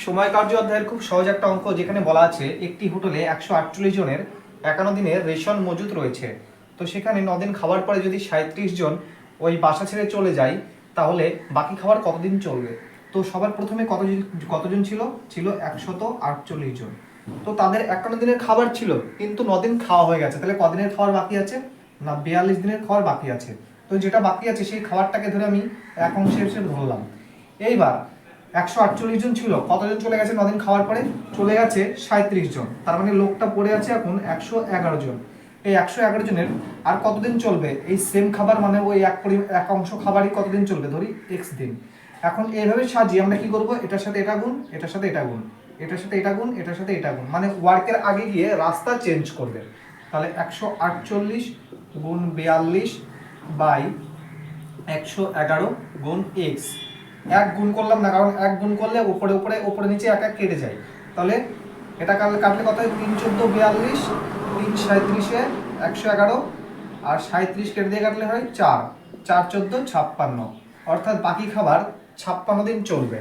সময় কার্য অধ্যায়ের খুব সহজ একটা অঙ্ক, যেখানে বলা আছে একটি হোটেলে 148 জনের 51 দিনের রেশন মজুত রয়েছে। তো সেখানে 9 দিন খাওয়ার পরে যদি 37 জন ওই বাসা ছেড়ে চলে যায়, তাহলে বাকি খাবার কতদিন চলবে? তো সবার প্রথমে কতজন ছিল? ছিল 148 জন। তো তাদের 51 দিনের খাবার ছিল, কিন্তু 9 দিন খাওয়া হয়ে গেছে। তাহলে কদিনের খাবার বাকি আছে? না, 42 দিনের খাবার বাকি আছে। তো যেটা বাকি আছে সেই খাবারটাকে ধরে আমি এক অংশে হিসেবে ধরলাম। এইবার 148 জন ছিল, কতজন চলে গেছে 9 দিন খাওয়ার পরে? চলে গেছে 37 জন। তার মানে লোকটা পড়ে আছে এখন 111 জন। এই 111 জনের আর কতদিন চলবে এই সেম খাবার? মানে ওই এক অংশ খাবারই কতদিন চলবে? ধরি এক্স দিন। এখন এইভাবে সাজিয়ে আমরা কি করব? এটার সাথে এটা গুণ, এটার সাথে এটা গুণ, এটার সাথে এটা গুণ, এটার সাথে এটা গুণ, মানে ওয়ার্কের আগে গিয়ে রাস্তা চেঞ্জ করবে। তাহলে 148 গুণ 42 বাই 111 গুণ এক্স। এক গুণ করলাম না, কারণ এক গুণ করলে উপরে উপরে উপরে নিচে এক এক কেটে যায়। তাহলে এটা কাটলে কত হয়? 3 14 42, 3 37-এ 111, আর 37 কেটে দিয়ে কাটলে হয় 4, 4 14 56। অর্থাৎ বাকি খাবার 56 দিন চলবে।